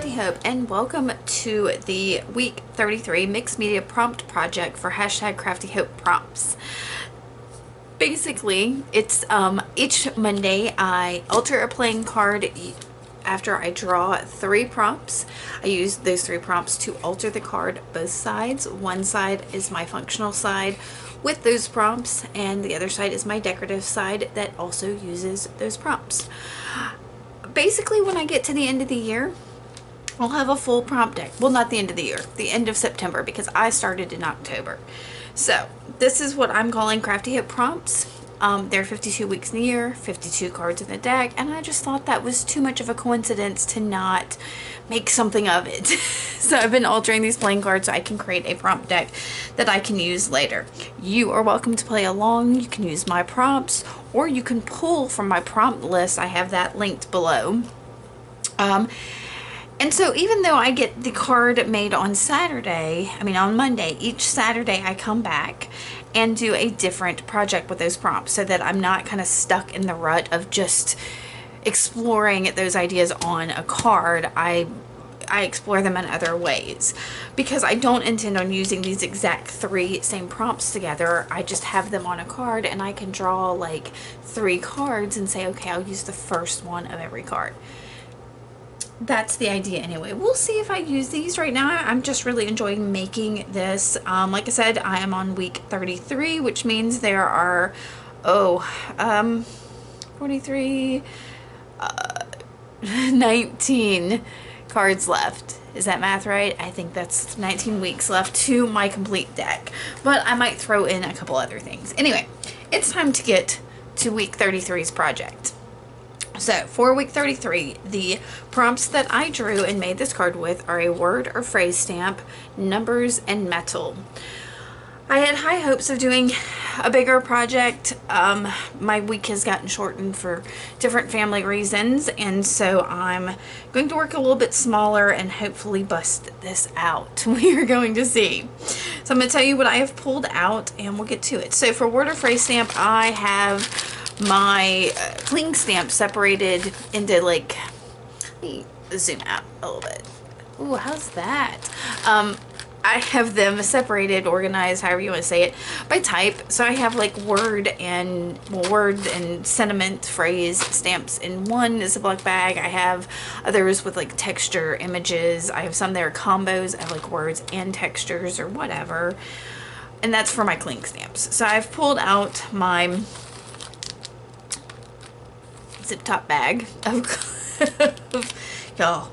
Crafty Hope, and welcome to the week 33 mixed media prompt project for hashtag Crafty Hope prompts. Basically, it's each Monday I alter a playing card after I draw 3 prompts. I use those 3 prompts to alter the card both sides. One side is my functional side with those prompts, and the other side is my decorative side that also uses those prompts. Basically, when I get to the end of the year, I'll have a full prompt deck. Well, not the end of the year, the end of September, because I started in October. So this is what I'm calling Crafty Hope prompts. There are 52 weeks in the year, 52 cards in the deck, and I just thought that was too much of a coincidence to not make something of it. So I've been altering these playing cards so I can create a prompt deck that I can use later. You are welcome to play along. You can use my prompts, or you can pull from my prompt list. I have that linked below. And so even though I get the card made on on Monday, each Saturday I come back and do a different project with those prompts so that I'm not kind of stuck in the rut of just exploring those ideas on a card. I explore them in other ways because I don't intend on using these exact 3 same prompts together. I just have them on a card and I can draw like 3 cards and say, okay, I'll use the first one of every card. That's the idea anyway. We'll see if I use these. Right now I'm just really enjoying making this. Like I said, I am on week 33, which means there are 19 cards left. Is that math right? I think that's 19 weeks left to my complete deck, but I might throw in a couple other things. Anyway, it's time to get to week 33's project. So for week 33, the prompts that I drew and made this card with are a word or phrase stamp, numbers, and metal. I had high hopes of doing a bigger project. My week has gotten shortened for different family reasons, and so I'm going to work a little bit smaller and hopefully bust this out. We are going to see. So I'm going to tell you what I have pulled out and we'll get to it. So for word or phrase stamp, I have my cling stamp separated into, like, let me zoom out a little bit. Ooh, how's that? I have them separated, organized, however you want to say it, by type. So I have like word and sentiment phrase stamps in one Ziploc bag. I have others with like texture images. I have some that are combos of like words and textures or whatever. And that's for my cling stamps. So I've pulled out my zip top bag of y'all.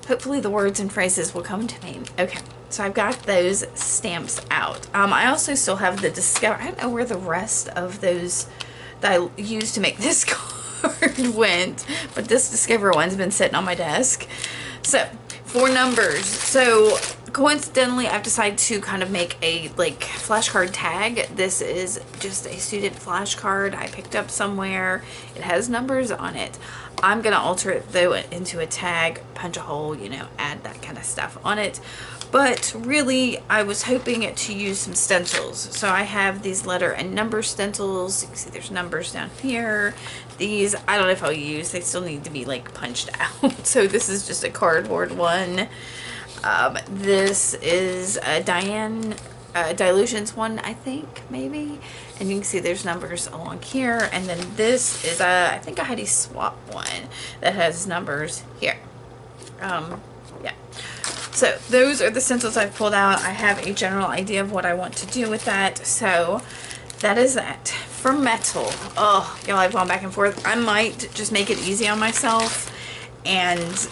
Hopefully the words and phrases will come to me. Okay, so I've got those stamps out. I also still have the Discover. I don't know where the rest of those that I used to make this card went, but this Discover one's been sitting on my desk. So for numbers, so coincidentally I've decided to kind of make a like flashcard tag. This is just a student flashcard I picked up somewhere. It has numbers on it. I'm gonna alter it though into a tag, punch a hole, you know, add that kind of stuff on it. But really I was hoping to use some stencils. So I have these letter and number stencils. You can see there's numbers down here. These I don't know if I'll use, they still need to be like punched out. So this is just a cardboard one. This is a Dilutions one, I think, maybe. And you can see there's numbers along here. And then this is I think a Heidi Swap one that has numbers here. Yeah. So those are the stencils I've pulled out. I have a general idea of what I want to do with that. So that is that. For metal, oh, y'all, I've gone back and forth. I might just make it easy on myself and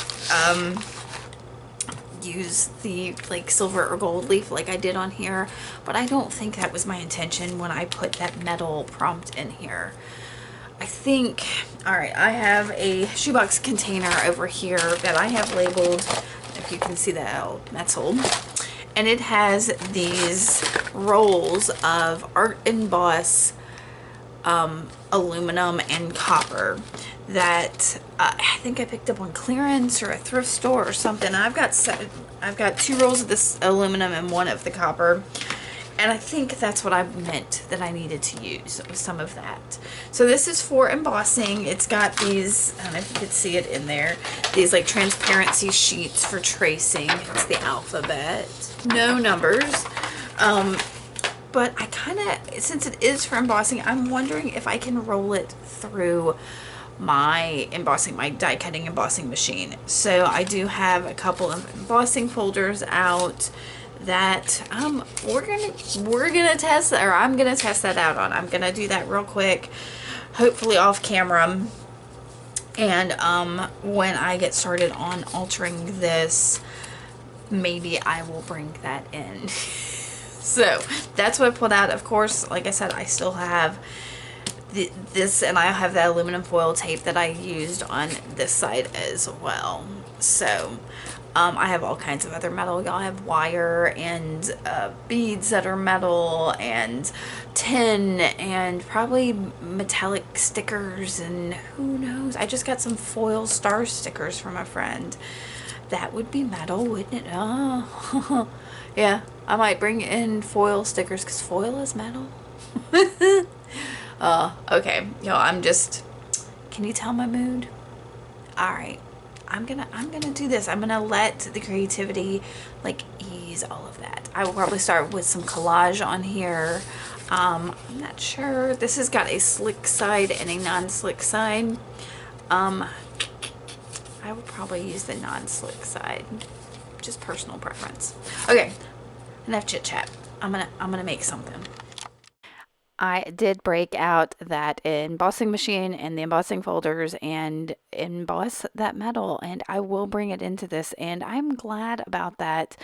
use the like silver or gold leaf like I did on here, but I don't think that was my intention when I put that metal prompt in here. I think, all right, I have a shoebox container over here that I have labeled, if you can see that, metal, and it has these rolls of Art Emboss aluminum and copper that I think I picked up on clearance or a thrift store or something. I've got 2 rolls of this aluminum and 1 of the copper, And I think that's what I meant that I needed to use, was some of that. So this is for embossing. It's got these, I don't know if you could see it in there, these like transparency sheets for tracing. It's the alphabet. No numbers. But I kind of, since it is for embossing, I'm wondering if I can roll it through my die cutting embossing machine. So I do have a couple of embossing folders out that we're gonna test, or I'm gonna test that out on. I'm gonna do that real quick, hopefully off camera. And when I get started on altering this, maybe I will bring that in. So that's what I pulled out. Of course, like I said, I still have this, and I have that aluminum foil tape that I used on this side as well. So I have all kinds of other metal. Y'all have wire and beads that are metal, and tin, and probably metallic stickers, and who knows. I just got some foil star stickers from a friend. That would be metal, wouldn't it? Oh, yeah. I might bring in foil stickers because foil is metal. Okay. Yo, can you tell my mood? All right. I'm gonna do this. I'm gonna let the creativity like ease all of that. I will probably start with some collage on here. I'm not sure. This has got a slick side and a non-slick side. I will probably use the non-slick side. Just personal preference. Okay. Enough chit chat. I'm gonna make something. I did break out that embossing machine and the embossing folders and emboss that metal, and I will bring it into this, and I'm glad about that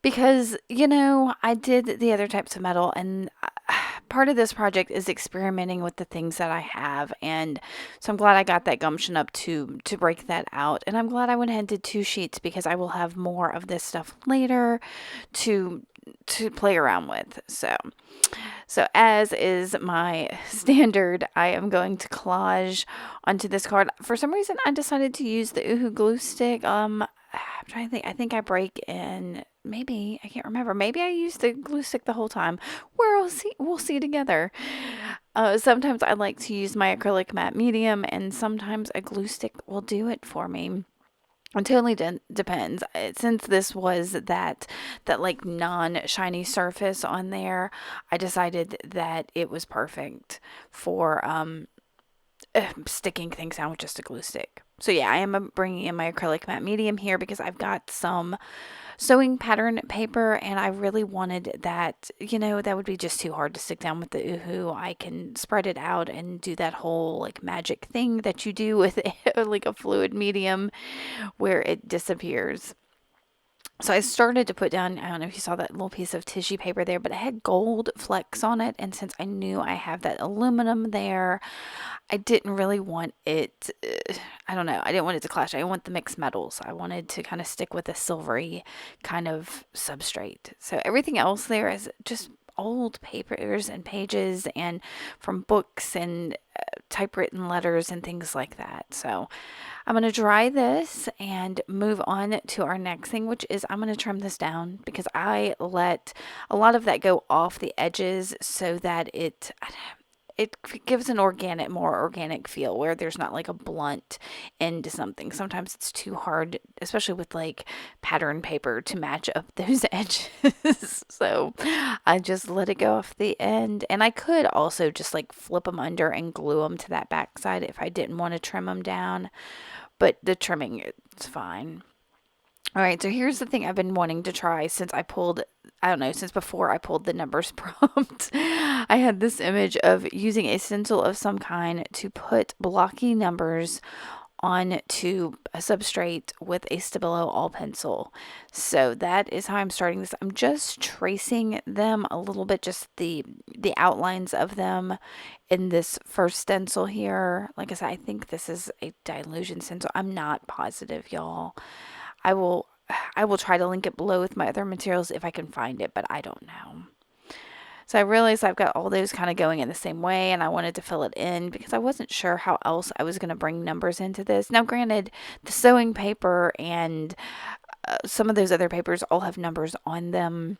because, you know, I did the other types of metal, and part of this project is experimenting with the things that I have, and so I'm glad I got that gumption up to break that out, and I'm glad I went ahead and did 2 sheets because I will have more of this stuff later to play around with. So as is my standard, I am going to collage onto this card. For some reason, I decided to use the Oohoo glue stick. I'm trying to think. I think I break in. Maybe I can't remember. Maybe I used the glue stick the whole time. We'll see together. Sometimes I like to use my acrylic matte medium, and sometimes a glue stick will do it for me. It totally depends. Since this was that like non-shiny surface on there, I decided that it was perfect for sticking things down with just a glue stick. So yeah, I am bringing in my acrylic matte medium here because I've got some sewing pattern paper, and I really wanted that, you know, that would be just too hard to stick down with the Oohoo. I can spread it out and do that whole like magic thing that you do with like a fluid medium where it disappears. So I started to put down, I don't know if you saw that little piece of tissue paper there, but it had gold flecks on it. And since I knew I have that aluminum there, I didn't really want it, I don't know, I didn't want it to clash. I didn't want the mixed metals. I wanted to kind of stick with a silvery kind of substrate. So everything else there is just old papers and pages and from books and typewritten letters and things like that. So I'm going to dry this and move on to our next thing, which is I'm going to trim this down because I let a lot of that go off the edges so that it gives an more organic feel where there's not like a blunt end to something. Sometimes it's too hard, especially with like pattern paper, to match up those edges. So I just let it go off the end. And I could also just like flip them under and glue them to that back side if I didn't want to trim them down. But the trimming, it's fine. All right, so here's the thing I've been wanting to try since since before I pulled the numbers prompt. I had this image of using a stencil of some kind to put blocky numbers onto a substrate with a Stabilo all pencil. So that is how I'm starting this. I'm just tracing them a little bit, just the outlines of them in this first stencil here. Like I said, I think this is a dilution stencil. I'm not positive, y'all. I will try to link it below with my other materials if I can find it, but I don't know. So I realized I've got all those kind of going in the same way, and I wanted to fill it in because I wasn't sure how else I was going to bring numbers into this. Now, granted, the sewing paper and some of those other papers all have numbers on them.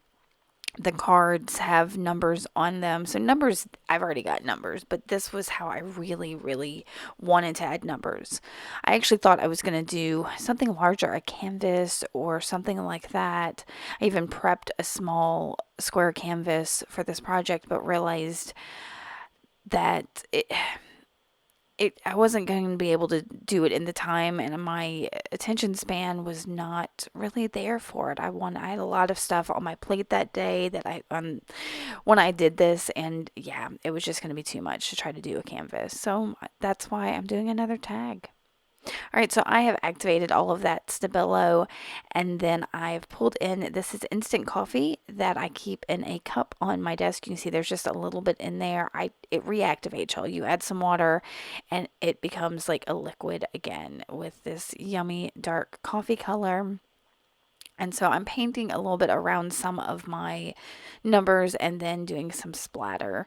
the cards have numbers on them. So numbers, I've already got numbers, but this was how I really, really wanted to add numbers. I actually thought I was going to do something larger, a canvas or something like that. I even prepped a small square canvas for this project, but realized that I wasn't going to be able to do it in the time, and my attention span was not really there for it. I had a lot of stuff on my plate that day that when I did this, and yeah, it was just going to be too much to try to do a canvas. So that's why I'm doing another tag. All right, so I have activated all of that Stabilo, and then I've pulled in, this is instant coffee that I keep in a cup on my desk. You can see there's just a little bit in there. It reactivates y'all. You add some water and it becomes like a liquid again with this yummy dark coffee color. And so I'm painting a little bit around some of my numbers and then doing some splatter.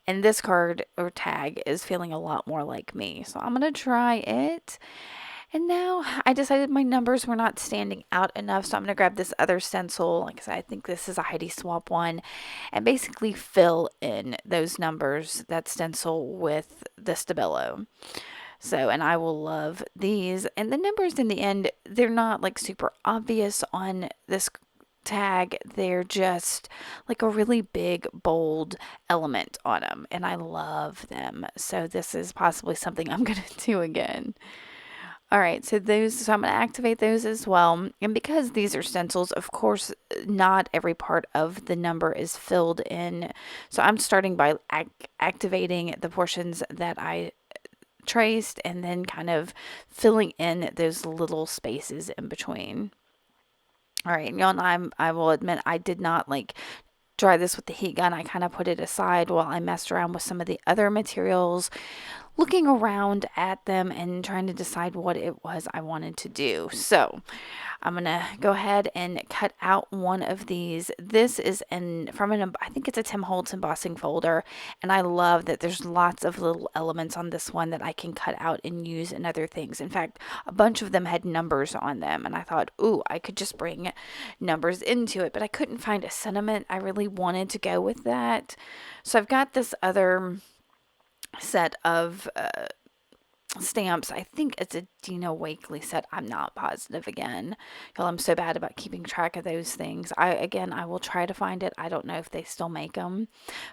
And this card or tag is feeling a lot more like me. So I'm going to try it. And now I decided my numbers were not standing out enough. So I'm going to grab this other stencil. Like I said, I think this is a Heidi Swap one. And basically fill in those numbers, that stencil, with the Stabilo. So, and I will love these. And the numbers in the end, they're not like super obvious on this tag. They're just like a really big, bold element on them. And I love them. So this is possibly something I'm going to do again. All right, so I'm going to activate those as well. And because these are stencils, of course, not every part of the number is filled in. So I'm starting by activating the portions that I traced and then kind of filling in those little spaces in between. All right, y'all, I will admit I did not like dry this with the heat gun. I kind of put it aside while I messed around with some of the other materials, looking around at them and trying to decide what it was I wanted to do. So I'm going to go ahead and cut out one of these. This is I think it's a Tim Holtz embossing folder. And I love that there's lots of little elements on this one that I can cut out and use in other things. In fact, a bunch of them had numbers on them. And I thought, ooh, I could just bring numbers into it. But I couldn't find a sentiment I really wanted to go with that. So I've got this other set of stamps. I think it's a Dina Wakley set. I'm not positive again. Y'all, I'm so bad about keeping track of those things. I will try to find it. I don't know if they still make them.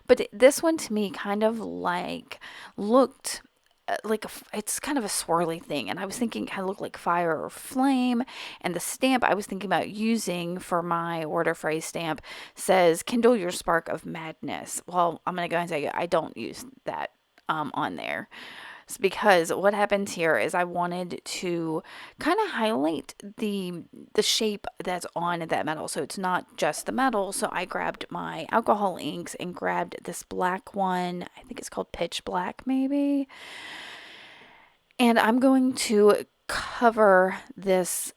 But this one to me kind of like looked it's kind of a swirly thing, and I was thinking it kind of looked like fire or flame. And the stamp I was thinking about using for my order phrase stamp says kindle your spark of madness. Well, I'm gonna go and say I don't use that on there. It's because what happens here is I wanted to kind of highlight the shape that's on that metal, so it's not just the metal. So I grabbed my alcohol inks and grabbed this black one. I think it's called Pitch Black maybe. And I'm going to cover this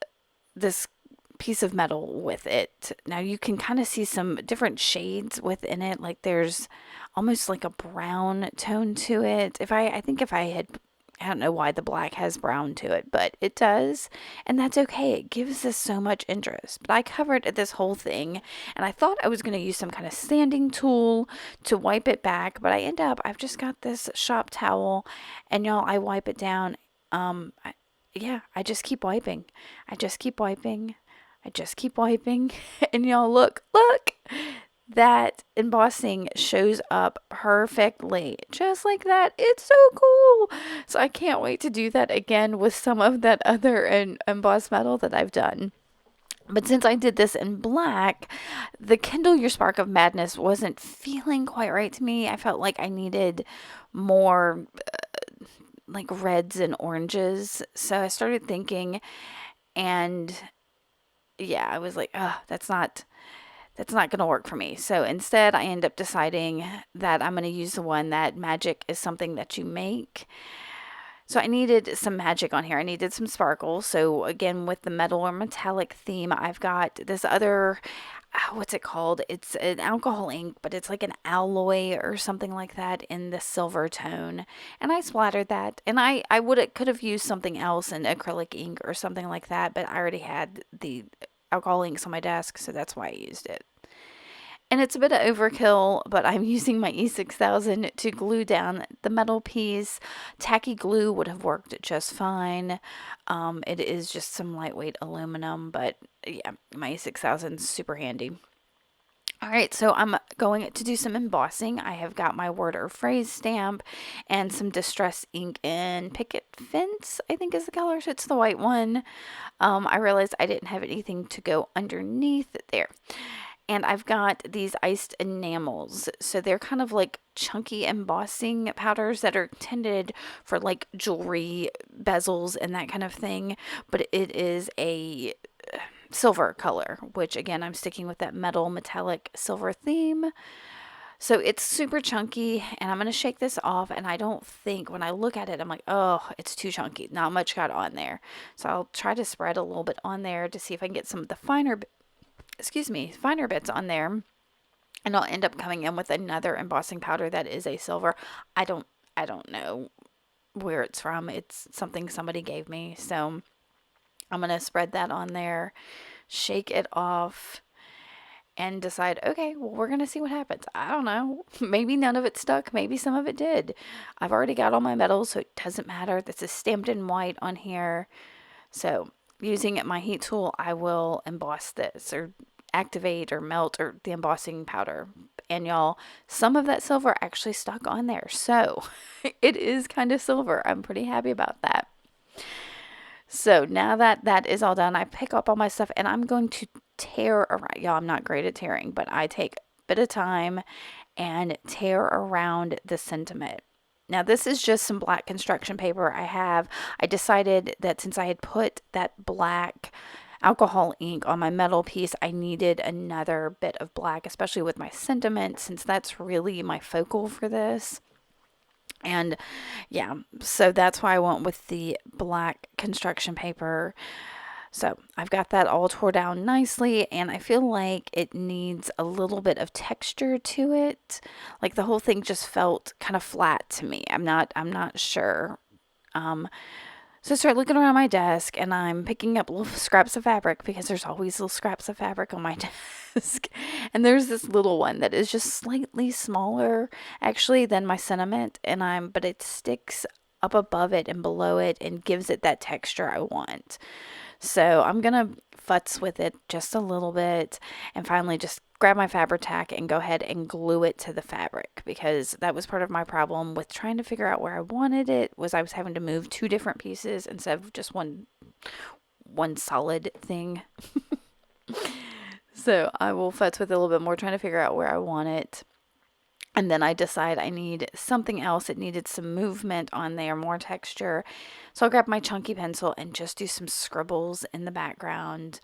piece of metal with it. Now you can kind of see some different shades within it. Like there's almost like a brown tone to it. I don't know why the black has brown to it, but it does. And that's okay. It gives us so much interest. But I covered this whole thing, and I thought I was going to use some kind of sanding tool to wipe it back, but I've just got this shop towel, and y'all, I wipe it down. I just keep wiping. I just keep wiping. I just keep wiping. And y'all, look. That embossing shows up perfectly, just like that. It's so cool. So I can't wait to do that again with some of that other embossed metal that I've done. But since I did this in black, the Kindle Your Spark of Madness wasn't feeling quite right to me. I felt like I needed more like reds and oranges. So I started thinking, and yeah, I was like, oh, that's not going to work for me. So instead, I end up deciding that I'm going to use the one that magic is something that you make. So I needed some magic on here. I needed some sparkle. So again, with the metal or metallic theme, I've got this other, what's it called? It's an alcohol ink, but it's like an alloy or something like that in the silver tone. And I splattered that. And I could have used something else, an acrylic ink or something like that, but I already had the alcohol inks on my desk, so that's why I used it. And it's a bit of overkill, but I'm using my E6000 to glue down the metal piece. Tacky glue would have worked just fine. It is just some lightweight aluminum, but yeah, my E6000 is super handy. All right, so I'm going to do some embossing. I have got my word or phrase stamp and some distress ink in Picket Fence, I think is the color. So it's the white one. I realized I didn't have anything to go underneath there. And I've got these iced enamels. So they're kind of like chunky embossing powders that are intended for like jewelry bezels and that kind of thing. But it is a silver color, which again, I'm sticking with that metal metallic silver theme. So it's super chunky, and I'm going to shake this off, and I don't think, when I look at it, I'm like, oh, it's too chunky. Not much got on there. So I'll try to spread a little bit on there to see if I can get some of the finer bits on there. And I'll end up coming in with another embossing powder that is a silver. I don't know where it's from. It's something somebody gave me. So I'm going to spread that on there, shake it off, and decide, okay, well, we're going to see what happens. I don't know. Maybe none of it stuck. Maybe some of it did. I've already got all my metals, so it doesn't matter. This is stamped in white on here. So using my heat tool, I will emboss this or activate or melt or the embossing powder. And y'all, some of that silver actually stuck on there. So it is kind of silver. I'm pretty happy about that. So now that that is all done, I pick up all my stuff and I'm going to tear around. Y'all, I'm not great at tearing, but I take a bit of time and tear around the sentiment. Now this is just some black construction paper I have. I decided that since I had put that black alcohol ink on my metal piece, I needed another bit of black, especially with my sentiment, since that's really my focal for this. And yeah, so that's why I went with the black construction paper. So I've got that all tore down nicely, and I feel like it needs a little bit of texture to it. Like the whole thing just felt kind of flat to me. I'm not sure. So I start looking around my desk, and I'm picking up little scraps of fabric because there's always little scraps of fabric on my desk. And there's this little one that is just slightly smaller actually than my sentiment, but it sticks up above it and below it and gives it that texture I want. So I'm going to futz with it just a little bit and finally just grab my Fabri-Tac and go ahead and glue it to the fabric, because that was part of my problem with trying to figure out where I wanted it. Was I was having to move two different pieces instead of just one solid thing. So I will futz with it a little bit more, trying to figure out where I want it. And then I decide I need something else. It needed some movement on there, more texture. So I'll grab my chunky pencil and just do some scribbles in the background.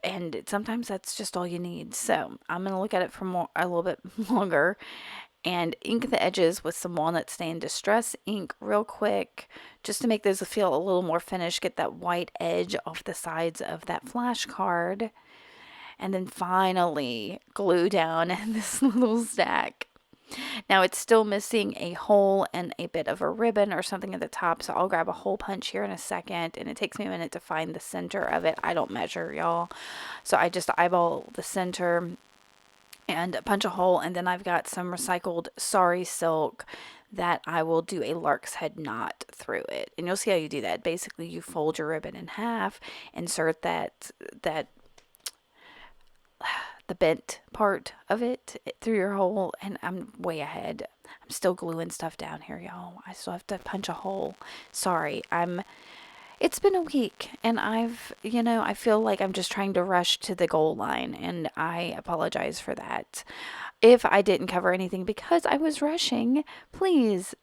And sometimes that's just all you need. So I'm going to look at it for a little bit longer and ink the edges with some walnut stain distress ink real quick, just to make those feel a little more finished. Get that white edge off the sides of that flashcard. And then finally glue down this little stack. Now it's still missing a hole and a bit of a ribbon or something at the top, so I'll grab a hole punch here in a second, and it takes me a minute to find the center of it. I don't measure, y'all, so I just eyeball the center and punch a hole, and then I've got some recycled sari silk that I will do a lark's head knot through it. And you'll see how you do that. Basically, you fold your ribbon in half, insert the bent part of it through your hole, and I'm way ahead. I'm still gluing stuff down here, y'all. I still have to punch a hole. Sorry, it's been a week, and I feel like I'm just trying to rush to the goal line, and I apologize for that. If I didn't cover anything because I was rushing, please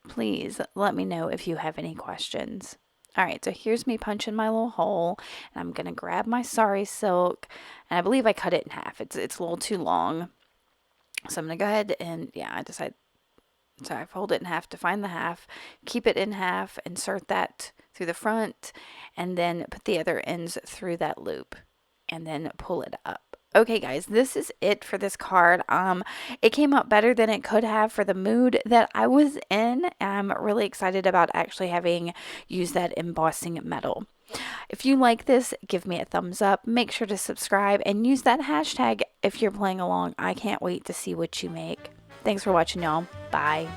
let me know if you have any questions. All right, so here's me punching my little hole, and I'm going to grab my sari silk, and I believe I cut it in half. It's a little too long. So I'm going to go ahead and, I fold it in half to find the half, keep it in half, insert that through the front, and then put the other ends through that loop, and then pull it up. Okay, guys, this is it for this card. It came out better than it could have for the mood that I was in. I'm really excited about actually having used that embossing metal. If you like this, give me a thumbs up. Make sure to subscribe and use that hashtag if you're playing along. I can't wait to see what you make. Thanks for watching, y'all. Bye.